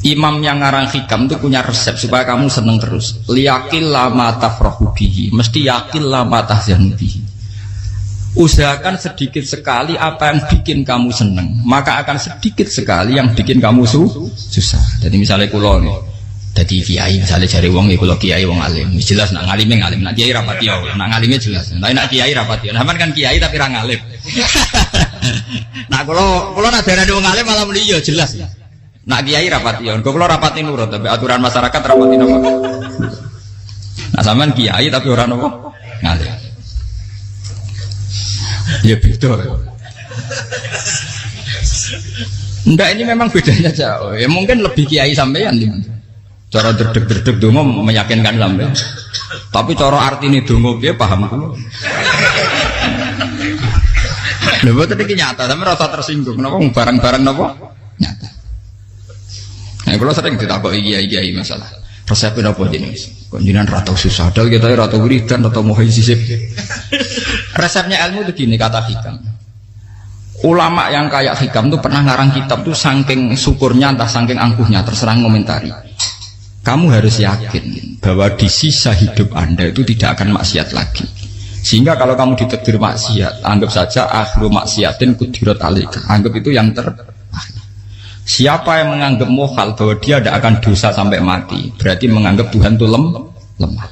Imam yang ngarang hikam itu punya resep supaya kamu seneng terus. Liyakil lama tafrahu bihi, mesti yakil lama tahzanu bihi. Usahakan sedikit sekali apa yang bikin kamu seneng, maka akan sedikit sekali yang bikin kamu susah. Jadi misalnya kulo nih, jadi kiai misalnya cari wong ya kulo kiai wong alim, jelas nak ngalim, nak kiai rapati ya, nak ngalimnya jelas. Tapi nak kiai rapati, namun kan kiai tapi orang alim. Nah kulo nak darah wong alim malah muni ya jelas. Nak kiai rapati ya, kulo rapati nurut, tapi aturan masyarakat rapati nopo. Nah sampean kiai tapi orang nopo ngalim. Ya beda. Enggak, ini memang bedanya jauh. Ya mungkin lebih kiai sampean gimana? Cara derdek-derdek dongo meyakinkan sampean. Tapi cara artine dongo piye paham kulo. Lha boten iki nyata, sampe rasa tersinggung. Napa barang-barang napa? Nyata. Nah, kulo sering ditakoki kiai-kiai masalah. Resepnya apa jenis? Konjinan rata susah, dal kita rata wiridan, rata mohon sisip. Resepnya ilmu itu gini kata hikam. Ulama yang kayak hikam tuh pernah ngarang kitab tuh saking syukurnya, entah saking angkuhnya, terserah ngomentari. Kamu harus yakin bahwa di sisa hidup Anda itu tidak akan maksiat lagi. Sehingga kalau kamu ditakdir maksiat, anggap saja akhru maksiatin kudirat alaika. Anggap itu yang siapa yang menganggap mohal bahwa dia tidak akan dosa sampai mati, berarti menganggap Tuhan itu lemah.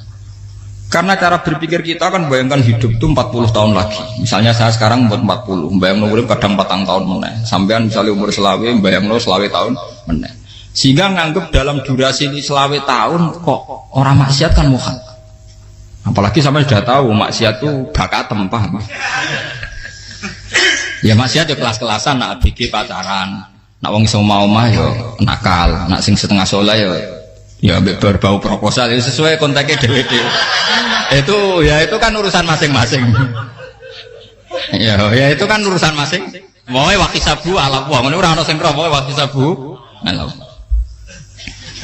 Karena cara berpikir kita kan bayangkan hidup itu 40 tahun lagi. Misalnya saya sekarang umur 40, bayang umur kadang 4 tahun meneh. Sampean misalnya umur selawe, bayang selawe tahun meneh. Sehingga menganggap dalam durasi ini selawe tahun kok orang maksiat kan mohal. Apalagi sampai sudah tahu maksiat itu bakatem, paham? Ya maksiat ya kelas-kelasan, nak bikin pacaran. Nak wong iso mau-mah yo nakal, nak sing setengah soleh ya berbau proposal ya sesuai kontaknya dhewe-dhewe. Itu kan urusan masing-masing. Ya itu kan urusan masing. Moe wakisabu ala wong ngono ora ana sing roh moe wakisabu ala.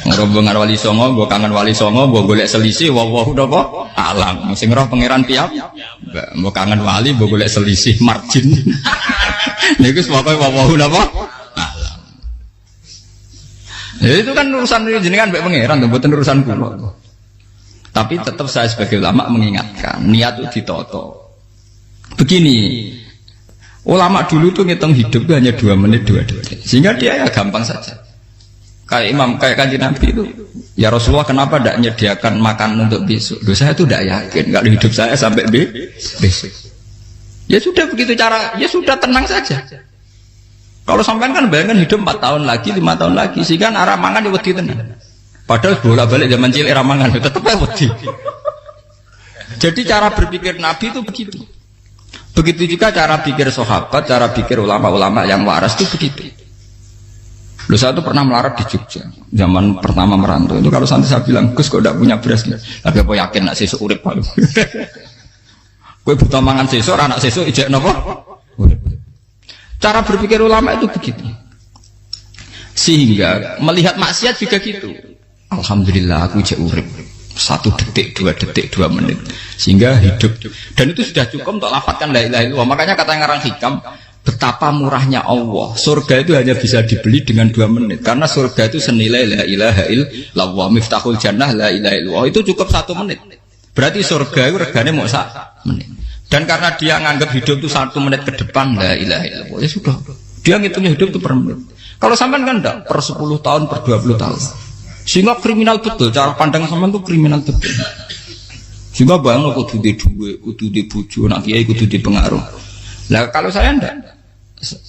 Ngrombongan wali songo, mbok kangen wali songo, mbok golek selisih wawahu napa alam. Sing roh pangeran tiap mbok kangen wali, mbok golek selisih margin. Niku pokoke wawahu napa ya itu kan urusan jenengan mbek pangeran, mboten urusan kula. Tapi tetap saya sebagai ulama mengingatkan, niat itu ditoto. Begini, ulama dulu tuh ngitung hidup itu hanya 2 menit 2 detik. Sehingga dia ya gampang saja. Kayak imam, kayak kanjeng Nabi itu, ya Rasulullah kenapa tidak menyediakan makan untuk besok? Loh, saya itu tidak yakin kalau hidup saya sampai besok. Ya sudah begitu cara, ya sudah tenang saja. Kalau sampean kan bayangkan hidup 4 tahun lagi, 5 tahun lagi, sehingga arah mangan ya wedi tenan. Padahal bolak-balik zaman cilik arah mangan tetep ae wedi. Jadi cara berpikir Nabi itu begitu. Begitu juga cara pikir sahabat, cara pikir ulama-ulama yang waras itu begitu. Loh, saya itu pernah melarat di Jogja, zaman pertama merantau. Itu kalau nanti saya bilang, Gus kok tidak punya beras, tapi apa yakin nak sesuk urip palu. Kowe buta mangan sesuk, anak sesuk ijek napa? Urip. Cara berpikir ulama itu begitu. Sehingga melihat maksiat juga gitu. Alhamdulillah aku ijek urip 1 detik, 2 detik, 2 menit. Sehingga hidup. Dan itu sudah cukup untuk lafadzkan la ilaha illallah. Makanya kata ngarang hikam, betapa murahnya Allah. Surga itu hanya bisa dibeli dengan 2 menit. Karena surga itu senilai la ilaha illallah. Miftahul jannah la ilaha illallah. Itu cukup 1 menit. Berarti surga itu regane mau 1 menit. Dan karena dia nganggap hidup itu 1 menit ke depan, la ilaha illallah, ya sudah. Dia ngitungnya hidup itu per menit. Kalau sampean kan enggak, per 10 tahun, per 20 tahun. Sehingga kriminal betul, cara pandang sampean itu kriminal betul. Sehingga bayang kudu di duwe, kudu di bojo, nak kiai kudu di pengaruh. Nah kalau saya enggak,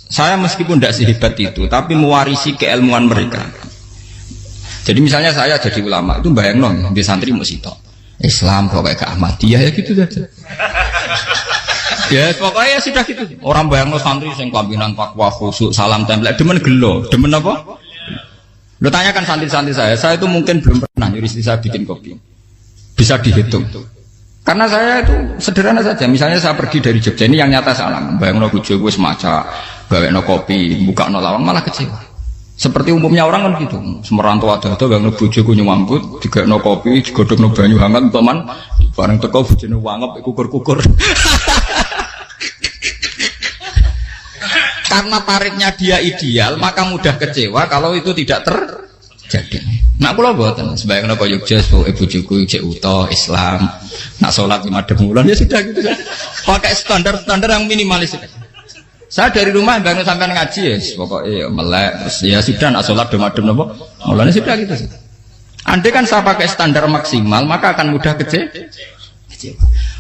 saya meskipun enggak sehebat itu, tapi mewarisi keilmuan mereka. Jadi misalnya saya jadi ulama, itu bayang non, di santri musito. Islam pokoknya ke Ahmadiyah ya gitu saja. Ya pokoknya ya sudah gitu. Orang bayangno santri sing kampinan takwa khusyuk salam tempel demen gelo, demen apa? Lo tanyakan santri-santri saya itu mungkin belum pernah nyuri saya bikin kopi. Bisa dihitung. Karena saya itu sederhana saja. Misalnya saya pergi dari Jogja ini yang nyata salah. Bayangno bojoku wis maca, gawekno kopi, bukakno lawang malah kecewa. Seperti umumnya orang kan gitu. Semerantau ada-ada bayangno bojoku nyuambut, digawekno kopi, digodhogno banyu hangat teman, bareng teko bojone wangep kukur-kukur. Karena tarifnya dia ideal, maka mudah kecewa kalau itu tidak terjadi. jadi. Nak kula mboten sebayang kaya Yogya ibu juku cek uta Islam. Nak salat 5 bulan ya sudah gitu. Pakai standar-standar yang minimalis. Saya dari rumah bangun sampai ngaji ya, pokoknya melek terus ya sudah nak salat madem napa. Mulane sudah gitu. Andai kan saya pakai standar maksimal maka akan mudah kecewa.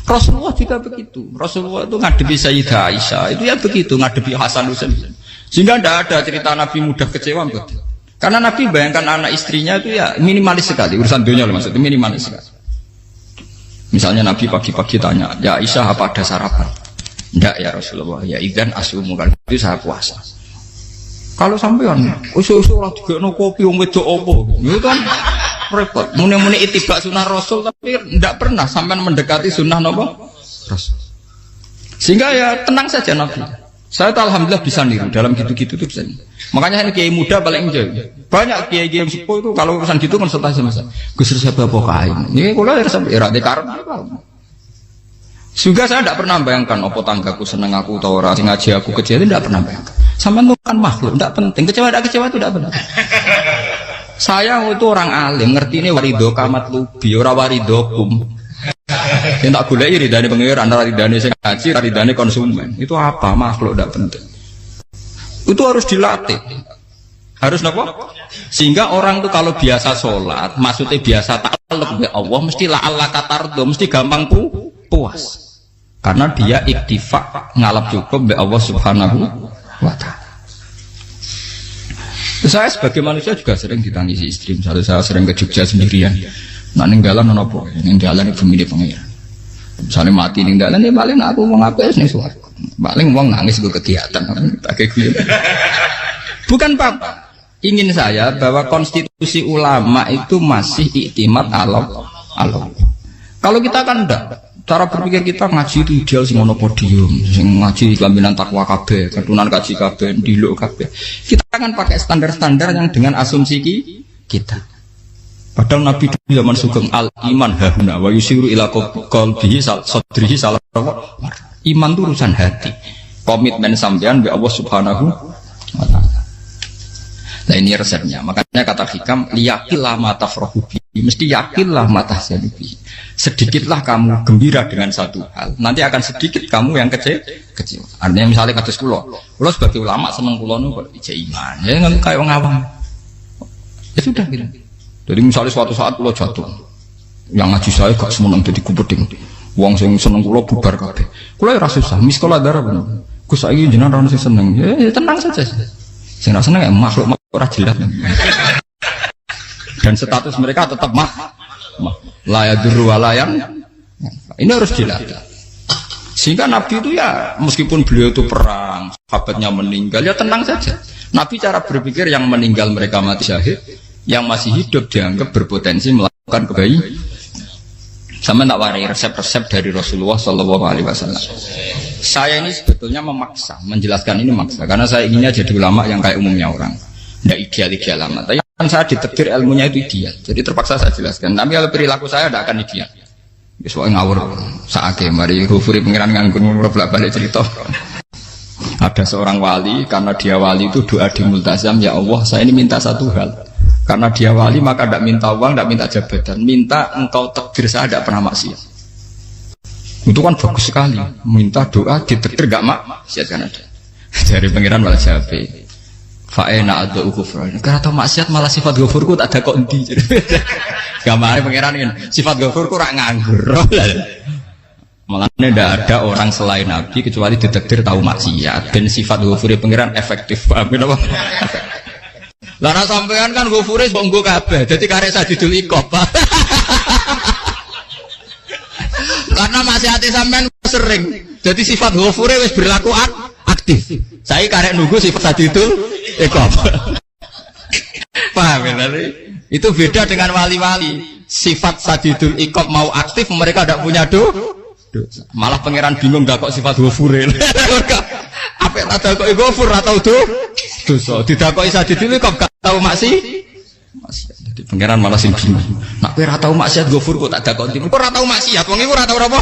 Rasulullah juga begitu. Rasulullah itu ngadepi Sayyidah Aisyah itu ya begitu, ngadepi Hasan Husain. Sehingga tidak ada cerita Nabi mudah kecewa betul. Karena Nabi bayangkan anak istrinya itu ya minimalis sekali urusan dunia loh, maksudnya minimalis sekali. Misalnya Nabi pagi-pagi tanya, ya Aisyah apa ada sarapan? Enggak ya Rasulullah, ya idzan asumu kan itu saya puasa. Kalau sampean usul-usul ora digekno kopi wong wedok opo? Itu kan repot. Muni-muni itibak sunnah Rasul tapi tidak pernah sampean mendekati sunnah napa? Rasul. Sehingga ya tenang saja Nabi. Saya tuh alhamdulillah bisa niru dalam gitu-gitu tuh bisa. Makanya ini kiai muda paling jauh. Banyak kiai-kiai yang sepuh itu kalau urusan gitu konsultasi sama saya. Gus resep apa kain? Ini kula resep era dekarep apa? Juga saya tidak pernah bayangkan apa tanggaku seneng aku atau orang sing ngaji aku kecewa itu tidak pernah bayangkan. Sampai itu kan makhluk, tidak penting. Kecewa tidak kecewa itu tidak benar. Saya itu orang alim, ngerti ini warido kamat lubi, ora warido kum. Yang tak gulai ridane pengiran, ridane sing ngaji, ridane konsumen. Itu apa? Makhluk tidak penting. Itu harus dilatih. Harus apa? Sehingga orang itu kalau biasa sholat, maksudnya biasa ta'alluq bi Allah, mesti la'alla katardo, mesti gampang puas. Karena dia iktifak ngalap cukup bi Allah Subhanahu wa ta'ala. Saya sebagai manusia juga sering ditangisi istri. Misalnya saya sering ke Jogja sendirian. Nak ninggalan apa? Ninggalan ibu milih pengiran. Misalnya mati ninggalan ya paling aku mau ngapes nih suara. Paling uang nangis gue kegiatan. Pakai gue. Bukan apa. Ingin saya bahwa konstitusi ulama itu masih iktimat Allah. Kalau kita kan enggak. Cara berpikir kita ngaji itu ideal sing ono podium, sing ngaji kelaminan takwa kabeh, ketunan kaji kabeh, ndiluk kabeh. Kita akan pakai standar-standar yang dengan asumsi kita. Padahal Nabi di zaman sugeng al iman hahuna wa yusiru ila qalbihi sadrihi salah. Iman itu urusan hati. Komitmen sampean bi Allah Subhanahu wa taala. Nah ini resepnya. Makanya kata hikam liyakillah mata frohubi, mesti yakinlah mata syadubi. Sedikitlah kamu gembira dengan satu hal, nanti akan sedikit kamu yang kecewa. Artinya misalnya kados kula sebagai ulama seneng kula nu kok ijek iman, ya nggak kayak wong awam. Ya sudah gitu. Jadi misalnya suatu saat kula jatuh, yang ngaji saya gak semeneng dadi kupeding. Wong sing seneng kula bubar kabeh. Kula ora susah, miskola darah bener. Gus saiki jenengan ora sing seneng. Ya tenang saja. Sing ora seneng makhluk ora jelas. Dan status mereka tetap layaduru walayan. Ini harus dilatih. Sehingga Nabi itu ya meskipun beliau itu perang, sahabatnya meninggal, ya tenang saja. Nabi cara berpikir yang meninggal mereka mati syahid, yang masih hidup dianggap berpotensi melakukan kebaikan. Sama tak warai resep-resep dari Rasulullah Shallallahu Alaihi Wasallam. Saya ini sebetulnya memaksa, menjelaskan ini maksa, karena saya inginnya jadi ulama yang kayak umumnya orang, tidak ideal amat. Tapi kan saya ditakdir ilmunya itu ideal, jadi terpaksa saya jelaskan. Tapi kalau perilaku saya tidak akan ideal. Soalnya ngawur saake mari Ghafuri pengiran nganggur bolak-balik cerita. Ada seorang wali, karena dia wali itu doa di multazam, ya Allah saya ini minta satu hal. Karena dia wali maka tidak minta uang, tidak minta jabatan, minta engkau takdir saya tidak pernah maksiat. Itu kan bagus sekali, minta doa ditakdir gak maksiat kan ada. Dari pengiran malah Syafi'i. Fa'ena ada ukufran. Karena tahu maksiat malah sifat ghafurku tak ada kok endi. Gamane pengiran kan sifat ghafurku rak nganggur. Malah tidak ada orang selain Nabi kecuali ditakdir tahu maksiat. Dan sifat ghafuri pengiran efektif. Paham apa? Lara sampean kan ghafuri mbok nggo kabeh. Dadi karek sadidul iqab. Karena maksiate sampean sering. Jadi sifat ghafuri wis berlaku aktif. Saya karek nunggu sifat sadidul iqab. Paham ya? Itu beda dengan wali-wali. Sifat sadidul iqab mau aktif, mereka tidak punya dosa. Malah pangeran bingung gak kok sifat ghafure. Apa tak kok ghafur atau dosa. Didakoki sadidul iqab gak tahu maksiat. Jadi pangeran malah sing bingung. Nak kowe ora tau maksiat ghafur kok tak dakoki. Kok ora tau maksiat, wong iku ora tau apa?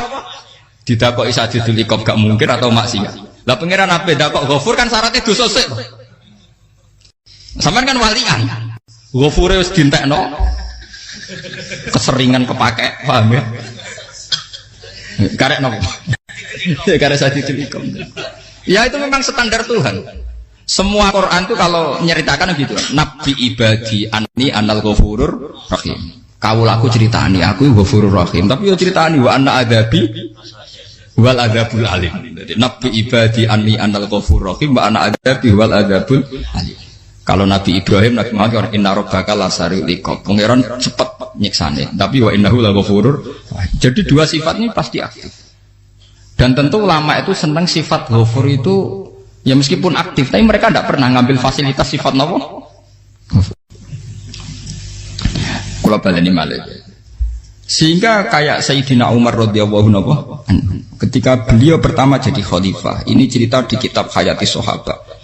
Didakoki sadidul iqab gak mungkin atau maksiat. Lah pangeran ape dakok ghafur kan syaratnya dosa sik. Sampean kan walian. Ghafure wis dintekno. Keseringan kepake, paham ya? Karek nopo? Karek saya dicelikom. Ya itu memang standar Tuhan. Semua Quran itu kalau nyeritakan gitu. Nabi ibadi anni anal ghafurur rahim. Kawulaku ceritani aku ghafurur rahim, tapi yo ceritani wa anna adabi wal adabul alim. Jadi Nabi ibadi anni anal ghafurur rahim wa anna adabi wal adabul alim. Kalau Nabi Ibrahim, Nabi Muhammad inna rabbaka lasari'ul iqab. Pangeran cepat nyiksane, tapi wa innahu laghafurur. Jadi dua sifat ini pasti aktif. Dan tentu ulama itu senang sifat ghafur itu ya meskipun aktif, tapi mereka tidak pernah ngambil fasilitas sifat napa? Kula baleni malih. Sehingga kayak Sayyidina Umar radhiyallahu anhu ketika beliau pertama jadi khalifah, ini cerita di kitab Hayati Sahabat.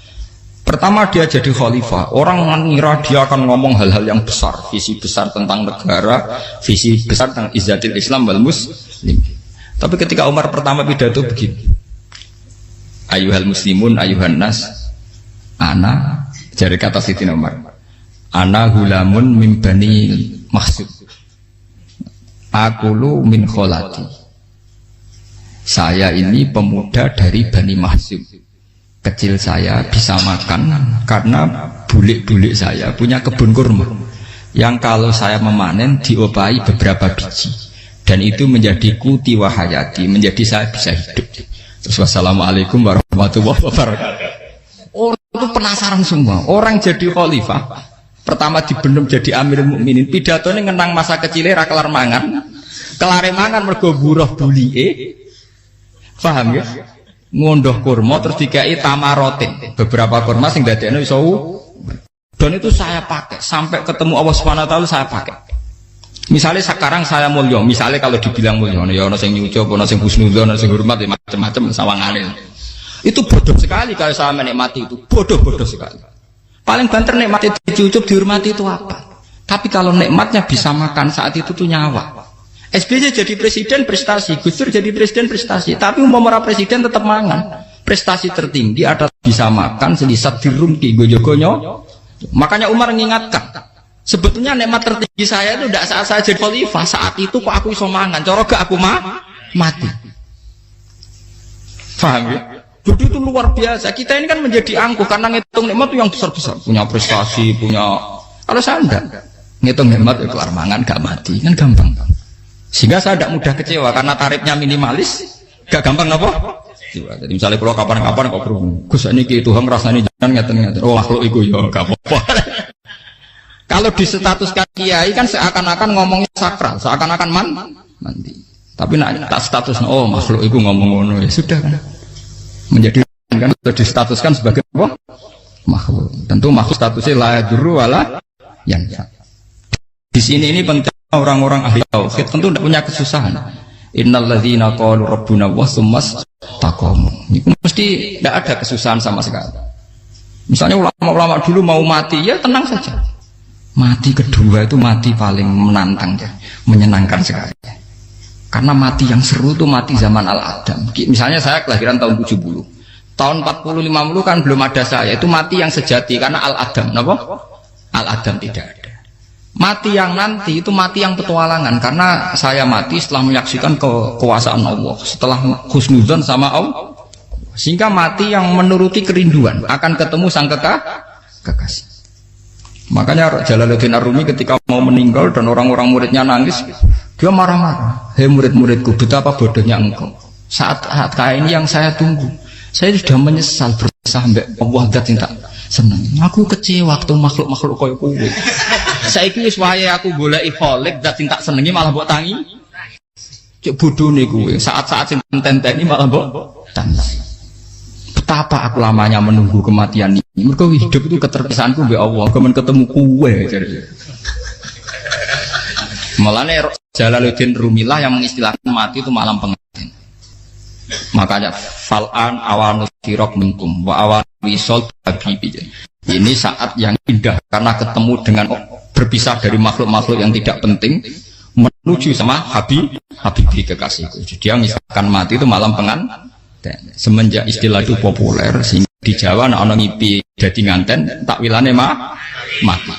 Pertama dia jadi khalifah, orang mengira dia akan ngomong hal-hal yang besar, visi besar tentang negara, visi besar tentang izzatil Islam wal muslim. Tapi ketika Umar pertama pidato begini, Ayyuhal muslimun ayyuhan nas, ana, jari kata Sayyidina Umar, ana hulamun min bani Makhzum, akulu min kholati. Saya ini pemuda dari Bani Makhzum. Kecil saya bisa makan karena bulik-bulik saya punya kebun kurma yang kalau saya memanen diopahi beberapa biji dan itu menjadi kuti wahayati, menjadi saya bisa hidup. Terus wassalamualaikum warahmatullahi wabarakatuh. Orang itu penasaran semua. Orang jadi khalifah pertama dibenem jadi Amirul Mukminin, pidatonya ngenang masa kecilnya ra kelar mangan, kelare mangan mergo buruh bulike. Paham ya? Ngondoh kurma terus dikai tamarotin, beberapa kurma sing dadekno iso. Dan itu saya pakai sampai ketemu Allah Subhanahu wa taala, saya pakai. Misalnya sekarang saya mulya, misalnya kalau dibilang mulya ya ana sing nyucup, ana sing husnudzon, ana sing hormat, macam-macam sawangane. Itu bodoh sekali kalau saya menikmati itu, bodoh sekali. Paling banter nikmati dicucup, dihormati itu apa? Tapi kalau nikmatnya bisa makan saat itu tuh nyawa. SBY jadi presiden prestasi, Gus Dur jadi presiden prestasi, tapi umpama presiden tetap mangan. Prestasi tertinggi ada bisa makan selisat dirumki gojo-gonyo. Makanya Umar mengingatkan, sebetulnya nikmat tertinggi saya itu tidak saat saya jadi khalifah, saat itu kok aku iso mangan, cara gak aku mati. Paham ya? Jadi itu luar biasa. Kita ini kan menjadi angkuh karena ngitung nikmat itu yang besar-besar, punya prestasi, punya. Kalau saya enggak ngitung nikmat itu kelar mangan gak mati, kan gampang. Sehingga saya tidak mudah kecewa karena tarifnya minimalis, gak gampang apa? Jadi misalnya kalau kapan-kapan kok Gus ini Tuhan rasanya jangan ngeten-ngeten. Oh makhluk itu ya gak apa-apa. Kalau di status kiai kan seakan-akan ngomongnya sakral, seakan-akan mandi. Tapi nak tak status, oh makhluk itu ngomong-ngomong ya sudah kan. Menjadi kan sudah distatuskan sebagai apa? Makhluk. Tentu makhluk statusnya la yadurru wala yanfa. Di sini ini penting. Orang-orang ahli tauhid tentu tidak punya kesusahan. Innalladzina qalu rabbuna wa tsummas taqamu. Itu mesti tidak ada kesusahan sama sekali. Misalnya ulama-ulama dulu mau mati, ya tenang saja. Mati kedua itu mati paling menantang ya, menyenangkan sekali. Karena mati yang seru itu mati zaman Al-Adam. Misalnya saya kelahiran tahun 70. Tahun 40-50 kan belum ada saya, itu mati yang sejati karena Al-Adam. Kenapa? Al-Adam tidak ada. Mati yang nanti itu mati yang petualangan karena saya mati setelah menyaksikan kekuasaan Allah, setelah husnudzon sama Allah, sehingga mati yang menuruti kerinduan akan ketemu sang kekasih. Makanya Jalaluddin Ar-Rumi ketika mau meninggal dan orang-orang muridnya nangis, dia marah-marah. Hei murid-muridku, betapa bodohnya engkau. Saat kayak ini yang saya tunggu, saya sudah menyesal sampai Allah dat tak senang. Aku kecewa waktu makhluk-makhluk koyo kowe. Saiki wis wayahe aku goleki kholik dat tak senengi malah mbok tangi. Cek bodone kowe. Saat-saat sing tenteni malah mbok tangi. Betapa aku lamanya menunggu kematian ini. Mergo hidup itu keterpisahanku mbek Allah, kemen ketemu kowe. Malane Jalaluddin Rumilah yang mengistilahkan mati itu malam pengantin. Makanya fal'an awanu sirok minkum wa awan wisol habibi. Ini saat yang indah karena ketemu dengan berpisah dari makhluk-makhluk yang tidak penting menuju sama habibi kekasihku. Jadi yang misalkan mati itu malam pengantin. Semenjak istilah itu populer sehingga di Jawa ana ngipi dadi nganten takwilane mati.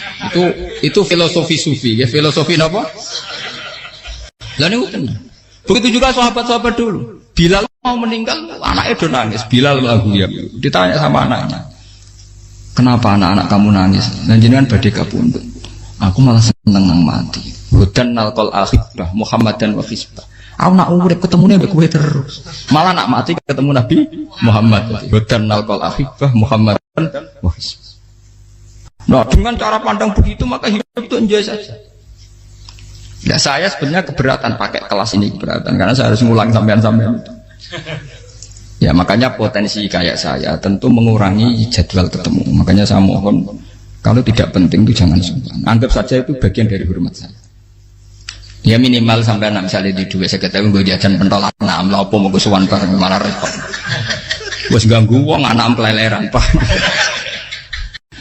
Itu filosofi sufi, ya filosofi napa? Lah niku tenan. Begitu juga sahabat-sahabat dulu. Bilal mau meninggal, anaknya udah nangis. Bilal lagu ya. Ditanya sama anaknya, kenapa anak-anak kamu nangis? Dan jenengan badhe kapundhut. Aku malah seneng nang mati. Hudan nalqal akhibah Muhammadan wa hisbah. Aku nak urip ketemune mbek kowe terus. Malah nak mati ketemu Nabi Muhammad. Hudan nalqal akhibah Muhammadan wa hisbah. Nah, dengan cara pandang begitu maka hidup itu enjoy saja. Ya saya sebenarnya keberatan pakai kelas ini, keberatan karena saya harus ngulang sampean-sampean itu. Ya makanya potensi kayak saya tentu mengurangi jadwal ketemu. Makanya saya mohon kalau tidak penting itu jangan sungkan. Anggap saja itu bagian dari hormat saya. Ya minimal sampai misalnya di dua saya ketahui gue diajan pentolan enam lah apa mau gue suwan bareng malah repot. Gue ganggu uang anak peleleran pak.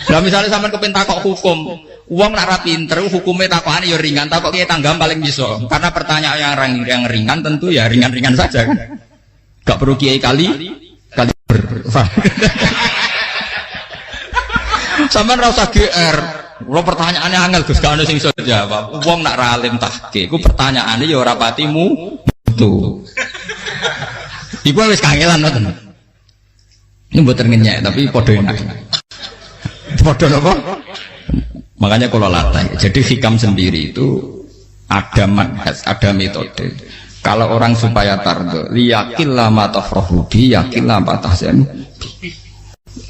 Nah misalnya sampai kepentak kok hukum, uang nak pinter, hukumnya takokan ya ringan, takok kita tanggam paling bisa. Karena pertanyaan yang ringan tentu ya ringan-ringan saja kan. Gak perlu kiai kali ber. Sampai rasa GR. Kalau pertanyaannya angel Gus gak ono sing iso jawab. Uang nak ralim tahke, ku pertanyaannya ya ora patimu itu. Iku wis kangelan ngoten. Ini mboten ngenyek tapi padha enak. Bodoh apa? Makanya kalau latih. Jadi hikam sendiri itu ada manhaj, ada metode. Kalau orang supaya tardo, liyakin lama tafrohudi, yakin lama tahsenu.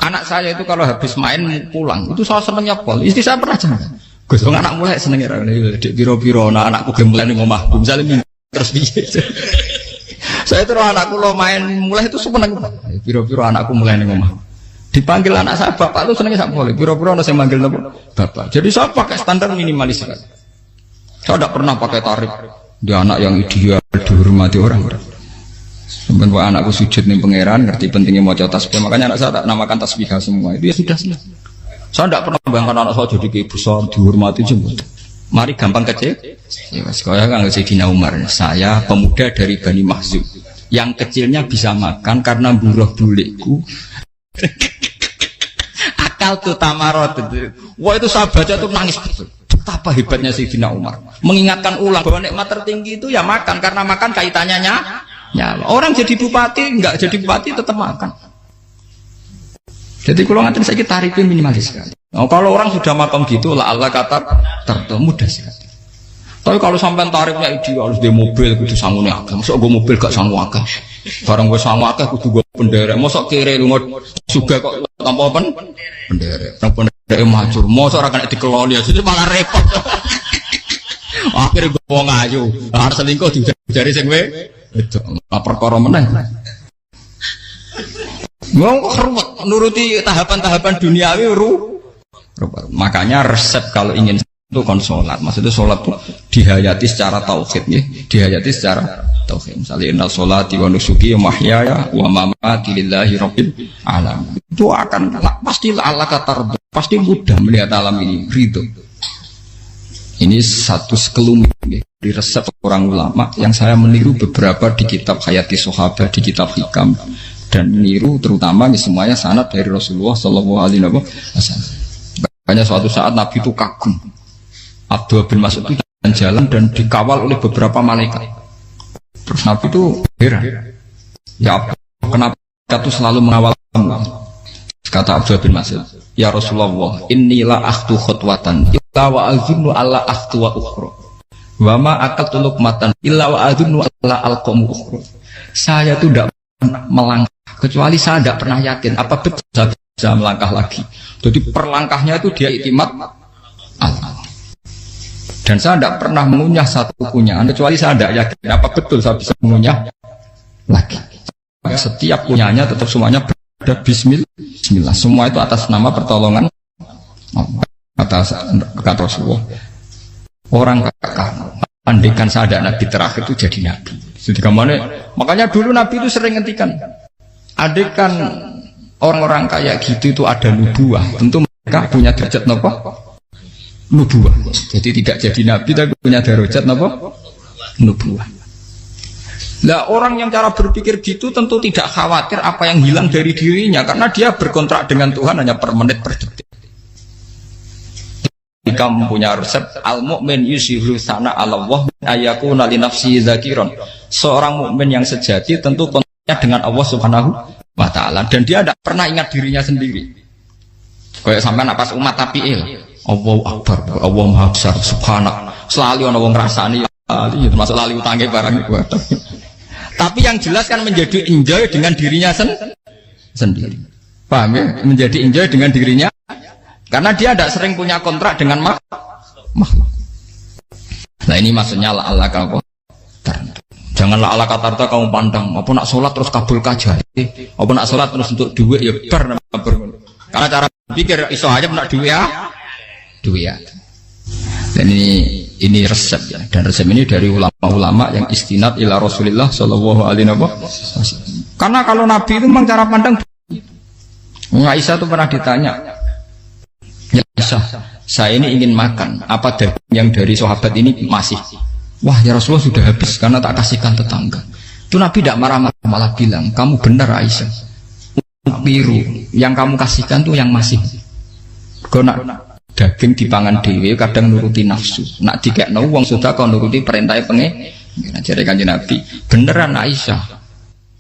Anak saya itu kalau habis main pulang, itu saya senengnya pol. Istri saya pernah jangan. Gus, anak mulai senengnya. Dek biro-biro, anakku gemulai nih ngomahku. Misalnya terus biasa. Saya terus anakku lo main mulai itu seneng. Biro-biro anakku mulai nih ngomahku. Dipanggil anak saya bapak itu senangnya sak boleh. Pura-pura ada yang manggil bapak. Jadi saya pakai standar minimalis. Saya tidak pernah pakai tarif. Dia anak yang ideal dihormati orang. Sampai anakku sujud nih pangeran, ngerti pentingnya mau tasbih. Makanya anak saya tak namakan tasbih semua. Itu ya sudah selesai. Saya tidak pernah bayangkan anak saya jadi kayak besar dihormati jemput. Mari gampang kecil. Ya, sekolah kan Sayyidina Umar. Saya pemuda dari Bani Mahzum. Yang kecilnya bisa makan karena buruh bulikku. Akal tuh tamarot itu. Wah itu sahabatnya tuh nangis betul. Betapa hebatnya Sayyidina Umar. Mengingatkan ulang bahwa nikmat tertinggi itu ya makan karena makan kaitannya nyala. Orang jadi bupati enggak jadi bupati tetap makan. Jadi kalau ngatain saya tarifnya minimalis sekali. Oh, kalau orang sudah makan gitu lah Allah kata mudah sekali. Tapi kalau sampai tarifnya ideal harus di mobil kudu sangune akeh. Mosok gue mobil gak sangu akeh. Barang gue sangu akeh kudu gue penderek. Mosok kere lunga juga kok tanpa penderek. Nang penderek macur. Mosok ora kena dikeloni jadi malah repot. Akhirnya gue wong ayu. Harus selingkuh dijari sing we. Itu perkara meneh. Wong ruwet nuruti tahapan-tahapan duniawi makanya resep kalau ingin itu kon sholat, maksudnya sholat itu dihayati secara tauhid ya, dihayati secara tauhid. Misalnya inna sholati wa nusuki wa mahyaya wa mamati lillahi rabbil alamin. Itu akan pasti Allah kata pasti mudah melihat alam ini ridho. Ini satu sekelumit ya, di resep orang ulama yang saya meniru beberapa di kitab Hayati Sahabat, di kitab Hikam dan meniru terutama ini semuanya sanad dari Rasulullah Shallallahu Alaihi Wasallam. Makanya suatu saat Nabi itu kagum. Abdullah bin Mas'ud itu jalan dan dikawal oleh beberapa malaikat. Terus Nabi itu heran. Ya kenapa itu selalu mengawal kamu? Kata Abdullah bin Mas'ud, ya Rasulullah, inilah akhtu khutwatan, illa wa azunnu alla akhtu wa ukhra. Wa ma aqaltu luqmatan illa wa azunnu alla alqamu ukhra. Saya itu tidak pernah melangkah kecuali saya tidak pernah yakin apa betul saya bisa melangkah lagi. Jadi perlangkahnya itu dia iktimat Allah. Dan saya tidak pernah mengunyah satu kunyahan kecuali saya tidak yakin apa betul saya bisa mengunyah lagi. Setiap kunyahnya tetap semuanya berada Bismillah. Semua itu atas nama pertolongan atas kata Rasulullah. Orang kakak andikan saya ada nabi terakhir itu jadi nabi. Jadi kemana? Makanya dulu nabi itu sering ngendikan. Andikan orang-orang kayak gitu itu ada nubuah. Tentu mereka punya derajat apa? Nubuah. Jadi tidak jadi nabi tapi punya derajat apa? Nubuah. Lah orang yang cara berpikir gitu tentu tidak khawatir apa yang hilang dari dirinya, karena dia berkontrak dengan Tuhan hanya per menit per detik. Kamu punya resep al-mu'min yusiru sana Allah ayakuna li nafsi zakiron. Seorang mukmin yang sejati tentu kontaknya dengan Allah Subhanahu wa taala, dan dia tidak pernah ingat dirinya sendiri. Kayak sampean pas umat tapiil, Allahu akbar, Allah maha besar, subhanak. Selalu ana wong ngrasani termasuk lali utange barang itu. Tapi yang jelas kan menjadi enjoy dengan dirinya sendiri. Paham ya? Menjadi enjoy dengan dirinya. Karena dia tidak sering punya kontrak dengan makhluk. Nah ini maksudnya Allah kau tertentu. Janganlah Allah kata kamu pandang. Apa nak sholat terus kabul kajari. Apa nak sholat terus untuk duit ya ber. Karena cara pikir iso aja nak duit ya. Duit ya. Dan ini resep ya. Dan resep ini dari ulama-ulama yang istinad ila Rasulullah Shallallahu Alaihi Wasallam. Karena kalau Nabi itu memang cara pandang. Aisyah itu pernah ditanya. Ya Aisyah, saya ini ingin makan. Apa daging yang dari sahabat ini masih? Wah ya Rasulullah sudah habis karena tak kasihkan tetangga. Itu Nabi tidak marah-marah, malah bilang, kamu benar Aisyah. Biru yang kamu kasihkan tuh yang masih. Kau nak daging dipangan dewe kadang nuruti nafsu. Nak dikekno wong sudah kau nuruti perintah pengen. Jadi kanjeng Nabi, beneran Aisyah.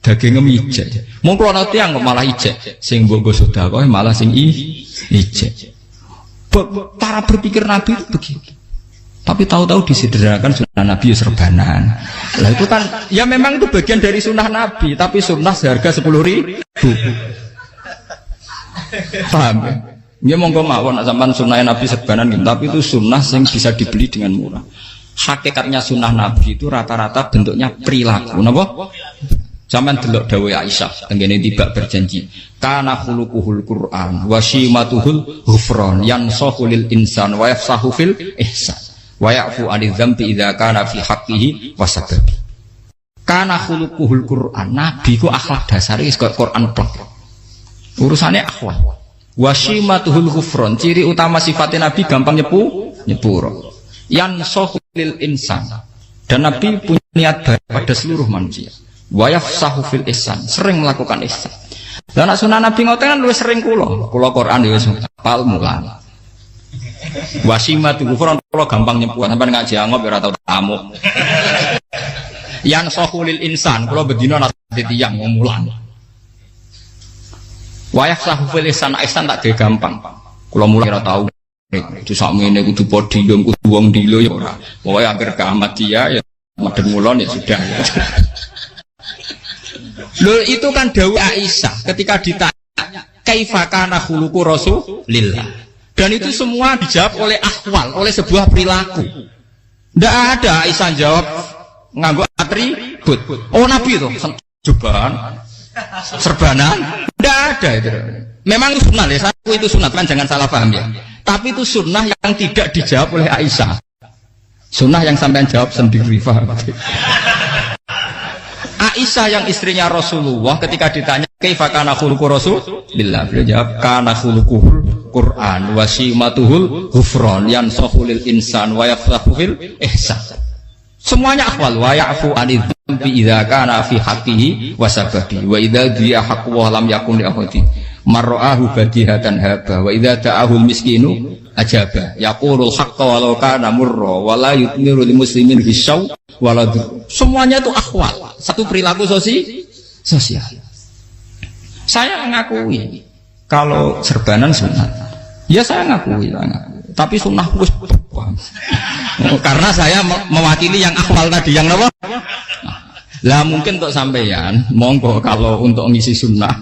Dagingnya ijek. Mau kalau nanti yang malah ijek. Sing bogo sudah kau malah sing ijek. Cara berpikir Nabi itu begitu. Tapi tahu-tahu disederhanakan sunnah Nabi serbanan. Lah itu kan ya memang itu bagian dari sunnah Nabi, tapi sunnah seharga 10.000. Paham ya? Ya monggo mawon sampean sunnah Nabi serbanan gitu, tapi itu sunnah yang bisa dibeli dengan murah. Hakikatnya sunnah Nabi itu rata-rata bentuknya perilaku. Napa? Sampeyan delok dawuh Aisyah tengene tiba berjanji kana khuluquhul Qur'an wa shimatuhul ghufran yansahu lil insan wa yafsahu fil ihsan wa ya'fu 'anil dzambi idza kana fi haqqihi wa sababi. Kana khuluquhul Qur'an, Nabi ku akhlak dasare wis kaya Quran plek. Urusane akhlak. Wa shimatuhul ghufran, ciri utama sifatnya Nabi gampang nyepuro. Yansahu lil insan. Dan Nabi punya niat baik pada seluruh manusia. Wa yafsahu fil ihsan, sering melakukan ihsan. Lah nek sunah Nabi ngoten kan luwih sering kula Quran ya wis hafal mulan. Wasimatu kufron kula gampang nyepuh sampean ngaji angop ya ora tau tamu. Yang sahulil insan kula bedina nate tiyang mulan. Wa yafsahu fil ihsan tak de gampang. Kula mulai ora tau itu sakmene kudu podium kudu wong dilo ya ora. Pokoke akhir kiamat dia ya medeng mulon ya sudah. Loh itu kan dawuh Aisyah ketika ditanya kaifa kana khuluqu Rasulillah. Dan itu semua dijawab oleh ahwal, oleh sebuah perilaku. Tidak ada Aisyah jawab nganggo atribut. Oh Nabi itu serbanan. Tidak ada itu. Memang itu sunnah ya, satu itu sunnah kan jangan salah paham ya. Tapi itu sunnah yang tidak dijawab oleh Aisyah. Sunnah yang sampean jawab sendiri, paham? Aisyah yang istrinya Rasulullah ketika ditanya kaifa kana khuluqu Rasulillah, beliau jawab kana khuluquhul Qur'an wa simatuhul ghufran yansahu lil insan wa yafsahu fil ihsan. Semuanya akhwal wa ya'fu 'anil dzambi idza kana fi haqqihi wa sababi wa idza dia haqqu wa lam yakun li ahadi marra'ahu badihatan haba wa idza ta'ahul miskinu ajaba yaqulul haqqa walau kana murra wa la yutmiru lil muslimin bisaw waladur. Semuanya itu akhwal, satu perilaku sosial. Saya mengakui kalau serbanan sunat, ya saya ngakui. Tapi sunnah wis karena saya mewakili yang akhwal tadi, yang apa? Lah mungkin untuk sampeyan, monggo kalau untuk ngisi sunnah.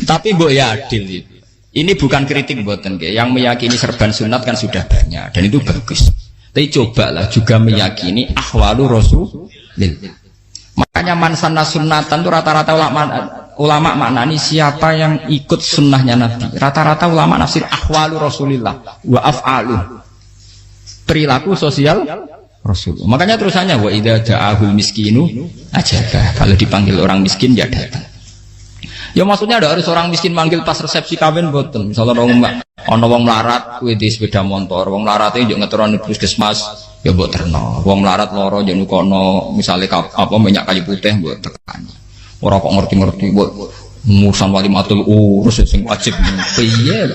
Tapi mbok ya adil itu. Ini bukan kritik mboten nggih. Yang meyakini serban sunat kan sudah banyak dan itu bagus. Tapi cobalah juga meyakini ahwalu Rasulillah. Makanya mansana sunnatan itu rata-rata ulama maknani siapa yang ikut sunnahnya Nabi. Rata-rata ulama nafsir ahwalu Rasulillah wa af'alu. Perilaku sosial Rasul. Makanya terusannya wa idza da'ahul miskinu ajaba. Kalau dipanggil orang miskin ya datang. Ya maksudnya ada harus orang miskin manggil pas resepsi kawin boten. Misalnya orang wong melarat kuwi di sepeda motor, wong melarat iki yo ngeteroni puskesmas, Ya mbok terno. Wong melarat loro yen kono misale apa minyak kayu putih mbok tekani. Ora kok ngerti-ngerti mbok urusan walimatul urus sing wajib piye.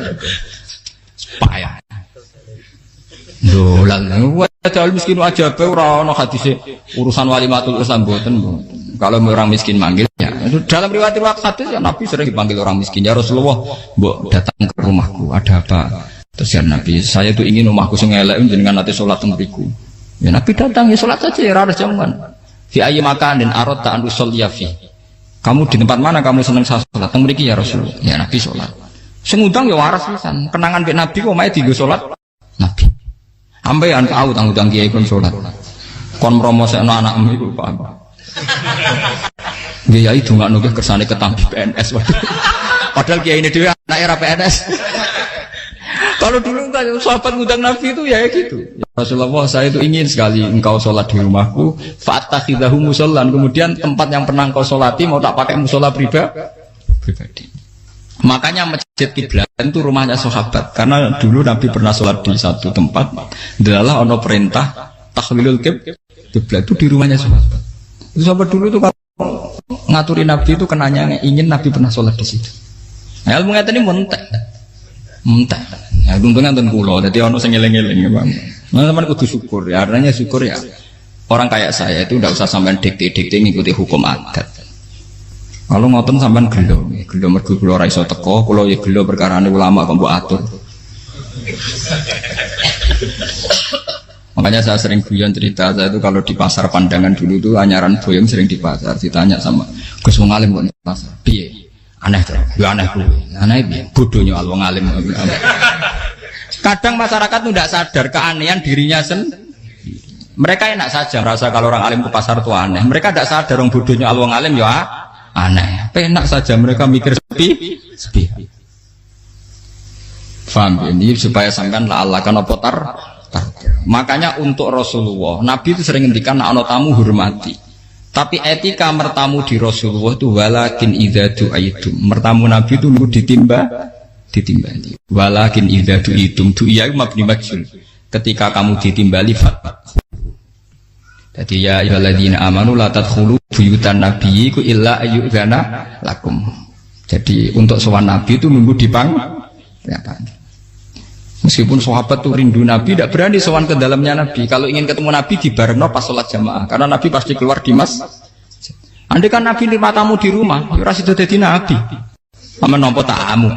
Payah. Dolan wajal miskin wajib ora ana hadise urusan walimatul urusan mboten. Kalau orang miskin manggil ya. Dalam riwayat hadis ya Nabi sering dipanggil orang miskin. Ya Rasulullah, mbok datang ke rumahku, ada apa? Terus ya Nabi, saya tuh ingin rumahku sing elek jenengan nanti salat teng mriku. Ya Nabi datang ya salat saja ya ora jaman. Fi ayyi makanin aradta an usolliya fi. Kamu di tempat mana kamu seneng salat? Teng mriki ya Rasulullah. Ya Nabi salat. Sing ngundang ya waras pisan. Kenangan mbek Nabi kok mae dienggo salat Nabi. Ambean tahu tanggung kiai kon salat. Kon mromosekno anakmu iku paham. Dia itu nggak nugih kersane ketampi PNS. Padahal kiai ini dia anak era PNS. Kalau dulu kan sahabat ngundang Nabi itu ya gitu. Ya Rasulullah, saya itu ingin sekali engkau sholat di rumahku. Fatakhidahu musollan. Kemudian tempat yang pernah engkau sholati mau tak pakai musola pribadi. Makanya masjid kiblat itu rumahnya sahabat. Karena dulu Nabi pernah sholat di satu tempat. Adalah ono perintah tahlilul kiblat itu di rumahnya sahabat. Itu sahabat dulu itu kalau ngaturin Nabi itu kenanya ingin Nabi pernah sholat di situ. Nah, ilmu ngeten ini muntah. Ya untungnya nonton kulo, jadi ono sing eling-eling ya Bang. Nah, teman kudu syukur ya. Artinya syukur ya. Orang kayak saya itu tidak usah sampean dikte-dikte ngikuti hukum adat. Kalau ngoten sampean gelo mergo kula ora iso teko, kula ya gelo perkarane ulama kok mbok atur. Makanya saya sering guyon cerita saya itu kalau di pasar Pandangan dulu tuh anyaran boyong sering di pasar ditanya sama Gus wong alim kok di pasar piye aneh tuh ya aneh kuwi aneh piye bodohnya wong alim. Kadang masyarakat tuh tidak sadar keanehan dirinya sendiri. Mereka enak saja merasa kalau orang alim ke pasar itu aneh. Mereka tidak sadar orang bodohnya wong alim ya aneh. Enak saja mereka mikir sepi. Paham ini supaya sampean la Allah kan apa tar. Makanya untuk Rasulullah Nabi itu sering ngendikan ana tamu hormati. Tapi etika mertamu di Rasulullah itu walakin idza du'aitum. Mertamu Nabi itu nunggu ditimbali. Walakin idza du'itum du'iya mabni majhul. Ketika kamu ditimbali fatwa. Jadi ya ayyuhalladzina amanu la tadkhulu buyutan nabiyyi illa ayyudzana lakum. Jadi untuk sowan Nabi itu nunggu dipang ya, meskipun sahabat tuh rindu Nabi, tidak berani sowan ke dalamnya Nabi. Kalau ingin ketemu Nabi di barengno pas sholat jamaah, karena Nabi pasti keluar di andai kan Nabi lima tamu di rumah, ora sida dadi Nabi. Aman nampa tamu.